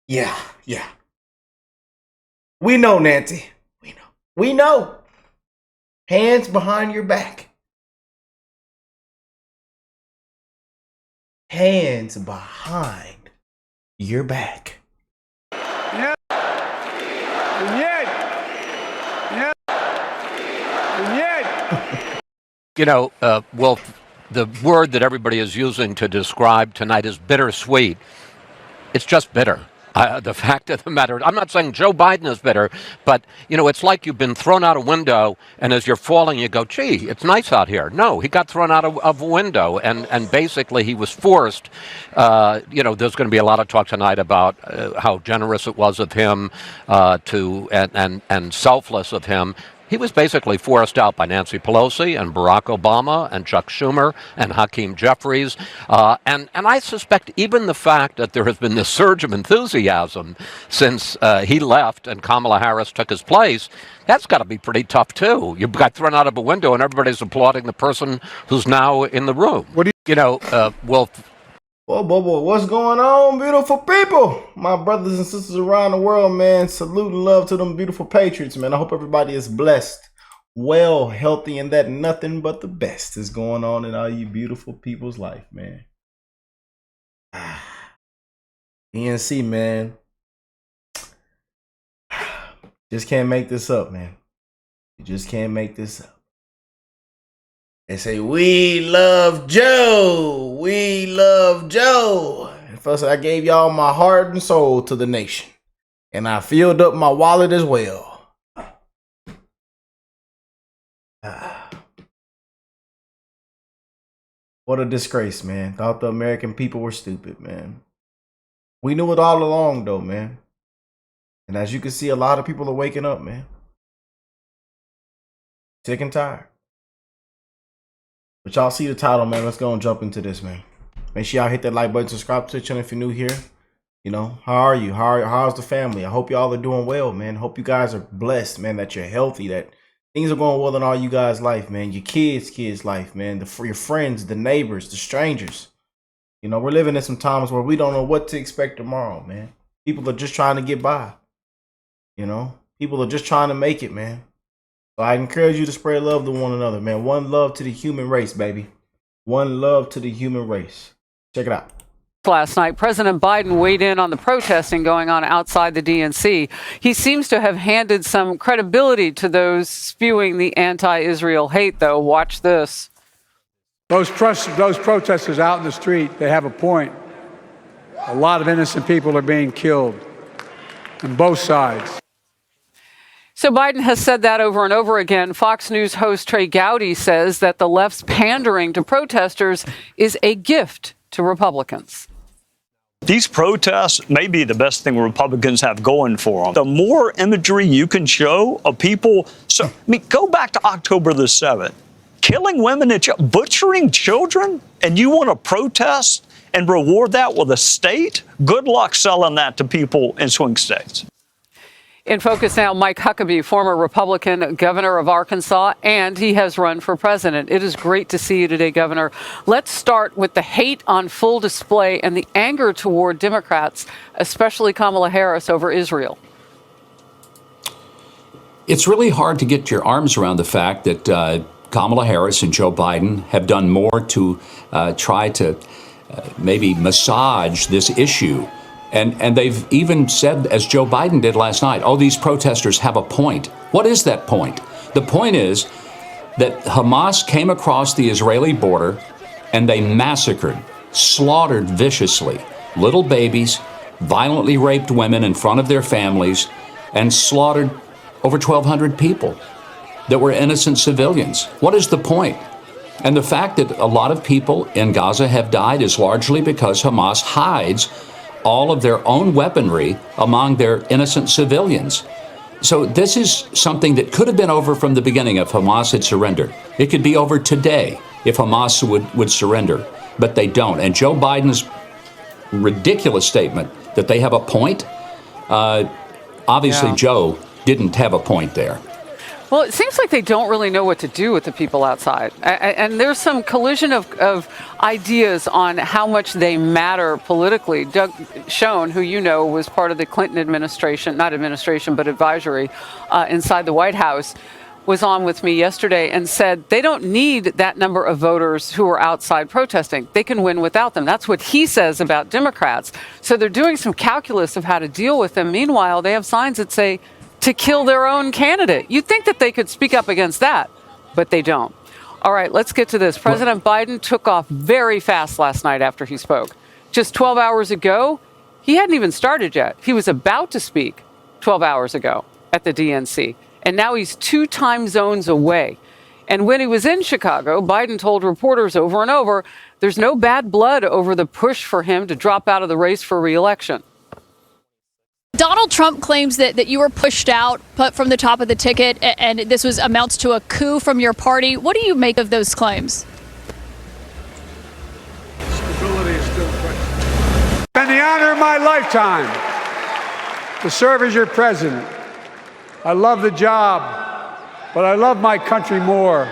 Yeah, yeah. We know, Nancy. We know. We know. Hands behind your back. Hands behind your back. Yeah. And yet. Yeah. And yet. Well, the word that everybody is using to describe tonight is bittersweet. It's just bitter. The fact of the matter, I'm not saying Joe Biden is bitter, but, it's like you've been thrown out a window, and as you're falling, you go, gee, it's nice out here. No, he got thrown out of a window, and basically he was forced. There's going to be a lot of talk tonight about how generous it was of him and selfless of him. He was basically forced out by Nancy Pelosi and Barack Obama and Chuck Schumer and Hakeem Jeffries. And I suspect even the fact that there has been this surge of enthusiasm since he left and Kamala Harris took his place, that's got to be pretty tough, too. You got thrown out of a window and everybody's applauding the person who's now in the room. What do Whoa, what's going on, beautiful people? My brothers and sisters around the world, man. Salute and love to them beautiful patriots, man. I hope everybody is blessed, well, healthy, and that nothing but the best is going on in all you beautiful people's life, man. DNC, man. Just can't make this up, man. You just can't make this up. They say, we love Joe. We love Joe. And first, I gave y'all my heart and soul to the nation. And I filled up my wallet as well. What a disgrace, man. Thought the American people were stupid, man. We knew it all along, though, man. And as you can see, a lot of people are waking up, man. Sick and tired. But y'all see the title, man. Let's go and jump into this, man. Make sure y'all hit that like button, subscribe to the channel if you're new here. How are you? How's the family? I hope y'all are doing well, man. Hope you guys are blessed, man, that you're healthy, that things are going well in all you guys' life, man. Your kids' life, man. Your friends, the neighbors, the strangers. We're living in some times where we don't know what to expect tomorrow, man. People are just trying to get by. People are just trying to make it, man. So I encourage you to spread love to one another, man. One love to the human race, baby. One love to the human race. Check it out. Last night, President Biden weighed in on the protesting going on outside the DNC. He seems to have handed some credibility to those spewing the anti-Israel hate, though. Watch this. Those protesters out in the street, they have a point. A lot of innocent people are being killed on both sides. So Biden has said that over and over again. Fox News host Trey Gowdy says that the left's pandering to protesters is a gift to Republicans. These protests may be the best thing Republicans have going for them. The more imagery you can show of people, go back to October the 7th. Killing women and butchering children, and you want to protest and reward that with a state? Good luck selling that to people in swing states. In focus now, Mike Huckabee, former Republican governor of Arkansas, and he has run for president. It is great to see you today, Governor. Let's start with the hate on full display and the anger toward Democrats, especially Kamala Harris, over Israel. It's really hard to get your arms around the fact that Kamala Harris and Joe Biden have done more to try to maybe massage this issue. And they've even said, as Joe Biden did last night, these protesters have a point. What is that point? The point is that Hamas came across the Israeli border and they massacred, slaughtered viciously little babies, violently raped women in front of their families, and slaughtered over 1,200 people that were innocent civilians. What is the point? And the fact that a lot of people in Gaza have died is largely because Hamas hides all of their own weaponry among their innocent civilians. So this is something that could have been over from the beginning if Hamas had surrendered. It could be over today if Hamas would surrender, but they don't. And Joe Biden's ridiculous statement that they have a point, obviously Joe didn't have a point there. Well, it seems like they don't really know what to do with the people outside. And there's some collision of ideas on how much they matter politically. Doug Schoen, who you know was part of the Clinton administration, not administration, but advisory inside the White House, was on with me yesterday and said they don't need that number of voters who are outside protesting. They can win without them. That's what he says about Democrats. So they're doing some calculus of how to deal with them. Meanwhile, they have signs that say to kill their own candidate. You'd think that they could speak up against that, but they don't. All right, let's get to this. President Biden took off very fast last night after he spoke. Just 12 hours ago, he hadn't even started yet. He was about to speak 12 hours ago at the DNC. And now he's 2 time zones away. And when he was in Chicago, Biden told reporters over and over, there's no bad blood over the push for him to drop out of the race for re-election. Donald Trump claims that you were pushed out, put from the top of the ticket, and this amounts to a coup from your party. What do you make of those claims? Stability is still present. It's been the honor of my lifetime to serve as your president. I love the job, but I love my country more.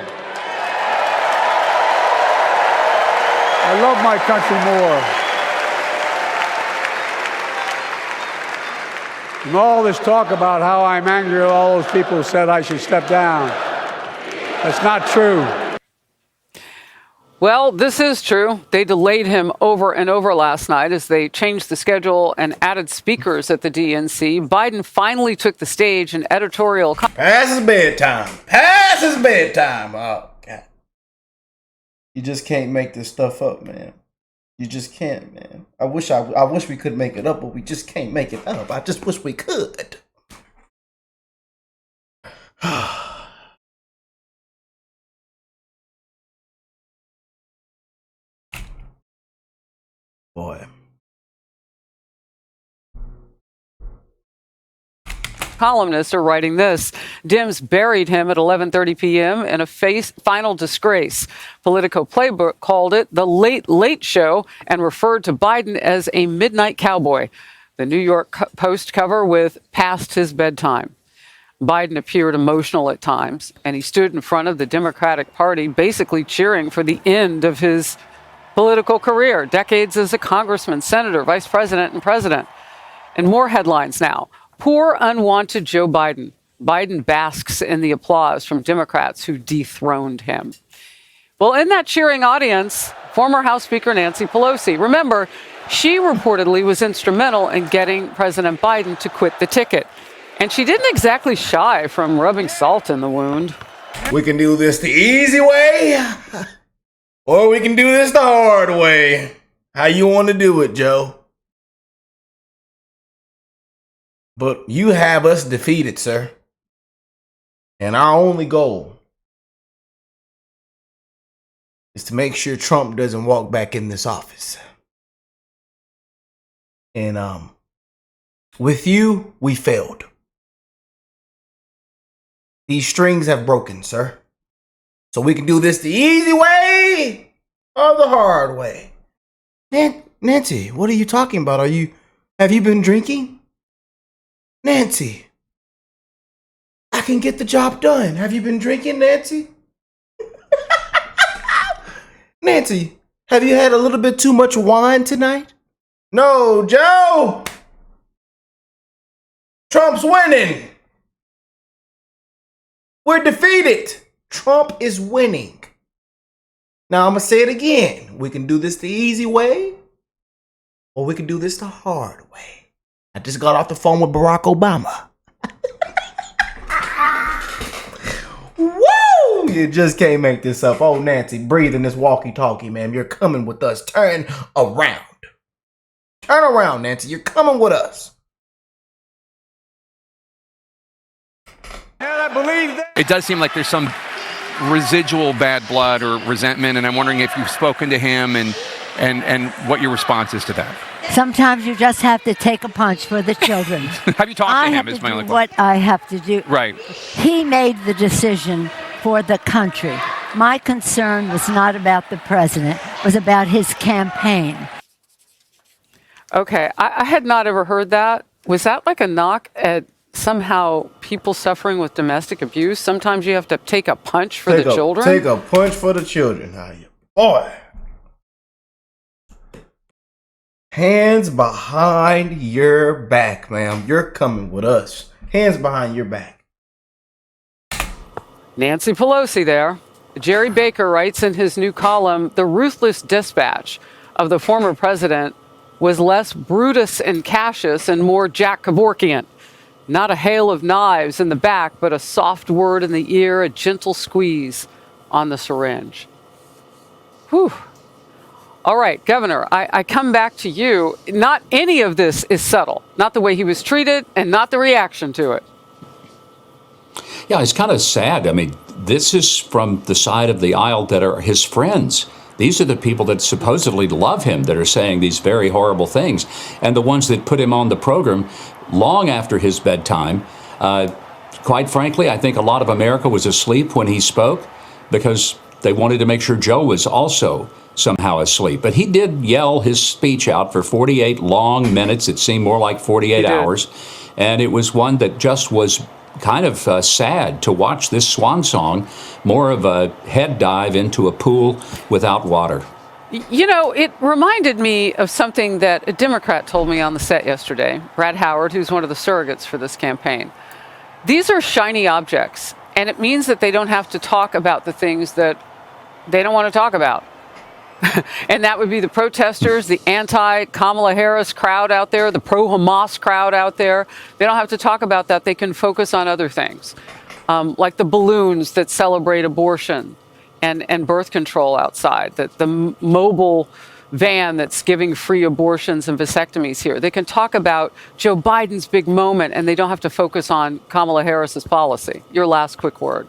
I love my country more. And all this talk about how I'm angry at all those people who said I should step down, that's not true. Well, this is true. They delayed him over and over last night as they changed the schedule and added speakers at the DNC. Biden finally took the stage in editorial. Past his bedtime. Past his bedtime. Oh, God. You just can't make this stuff up, man. You just can't, man. I wish we could make it up, but we just can't make it up. I just wish we could. Boy. Columnists are writing this. Dems buried him at 11:30 p.m. in a final disgrace. Politico Playbook called it the Late Late Show and referred to Biden as a midnight cowboy. The New York Post cover with past his bedtime. Biden appeared emotional at times, and he stood in front of the Democratic Party basically cheering for the end of his political career, decades as a congressman, senator, vice president, and president. And more headlines now. Poor, unwanted Joe Biden. Biden basks in the applause from Democrats who dethroned him. Well, in that cheering audience, former House Speaker Nancy Pelosi. Remember, she reportedly was instrumental in getting President Biden to quit the ticket. And she didn't exactly shy from rubbing salt in the wound. We can do this the easy way, or we can do this the hard way. How you want to do it, Joe? But you have us defeated, sir. And our only goal is to make sure Trump doesn't walk back in this office. And with you, we failed. These strings have broken, sir. So we can do this the easy way or the hard way. Nancy, what are you talking about? Have you been drinking? Nancy, I can get the job done. Have you been drinking, Nancy? Nancy, have you had a little bit too much wine tonight? No, Joe. Trump's winning. We're defeated. Trump is winning. Now I'm going to say it again. We can do this the easy way, or we can do this the hard way. I just got off the phone with Barack Obama. Woo! You just can't make this up. Oh, Nancy, breathe in this walkie-talkie, ma'am. You're coming with us. Turn around. Turn around, Nancy. You're coming with us. And I believe that. It does seem like there's some residual bad blood or resentment, and I'm wondering if you've spoken to him and what your response is to that. Sometimes you just have to take a punch for the children. Have you talked to him? Is my only question. What I have to do. Right. He made the decision for the country. My concern was not about the president, it was about his campaign. Okay, I had not ever heard that. Was that like a knock at somehow people suffering with domestic abuse, sometimes you have to take a punch for the children. Take a punch for the children. Boy. Hands behind your back, ma'am. You're coming with us. Hands behind your back. Nancy Pelosi there. Jerry Baker writes in his new column, the ruthless dispatch of the former president was less Brutus and Cassius and more Jack Kevorkian. Not a hail of knives in the back, but a soft word in the ear, a gentle squeeze on the syringe. Whew. All right, Governor, I come back to you. Not any of this is subtle. Not the way he was treated and not the reaction to it. Yeah, it's kind of sad. I mean, this is from the side of the aisle that are his friends. These are the people that supposedly love him that are saying these very horrible things. And the ones that put him on the program long after his bedtime. Quite frankly, I think a lot of America was asleep when he spoke because they wanted to make sure Joe was also somehow asleep. But he did yell his speech out for 48 long minutes. It seemed more like 48 hours. And it was one that just was kind of sad to watch this swan song, more of a head dive into a pool without water. You know, it reminded me of something that a Democrat told me on the set yesterday, Brad Howard, who's one of the surrogates for this campaign. These are shiny objects, and it means that they don't have to talk about the things that they don't want to talk about. And that would be the protesters, the anti-Kamala Harris crowd out there, the pro-Hamas crowd out there. They don't have to talk about that. They can focus on other things, like the balloons that celebrate abortion and birth control outside, the mobile van that's giving free abortions and vasectomies here. They can talk about Joe Biden's big moment, and they don't have to focus on Kamala Harris's policy. Your last quick word.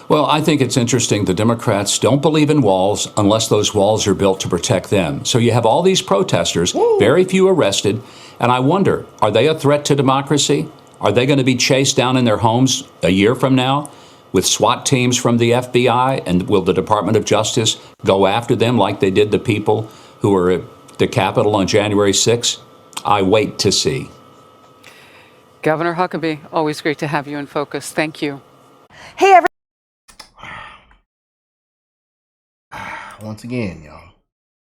Well, I think it's interesting. The Democrats don't believe in walls unless those walls are built to protect them. So you have all these protesters, very few arrested, and I wonder, are they a threat to democracy? Are they going to be chased down in their homes a year from now with SWAT teams from the FBI? And will the Department of Justice go after them like they did the people who were at the Capitol on January 6th? I wait to see. Governor Huckabee, always great to have you in focus. Thank you. Hey, everyone. Once again, y'all,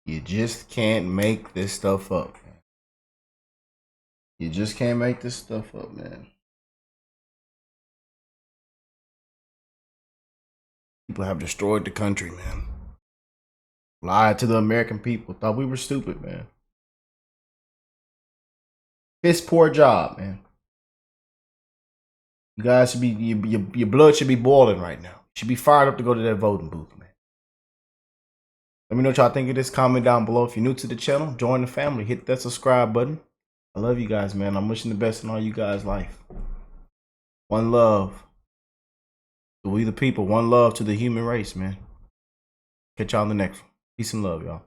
you just can't make this stuff up, man. You just can't make this stuff up, man. People have destroyed the country, man. Lied to the American people. Thought we were stupid, man. Piss poor job, man. You guys should be, your blood should be boiling right now. You should be fired up to go to that voting booth, man. Let me know what y'all think of this. Comment down below. If you're new to the channel, join the family. Hit that subscribe button. I love you guys, man. I'm wishing the best in all you guys' life. One love to we the people. One love to the human race, man. Catch y'all in the next one. Peace and love, y'all.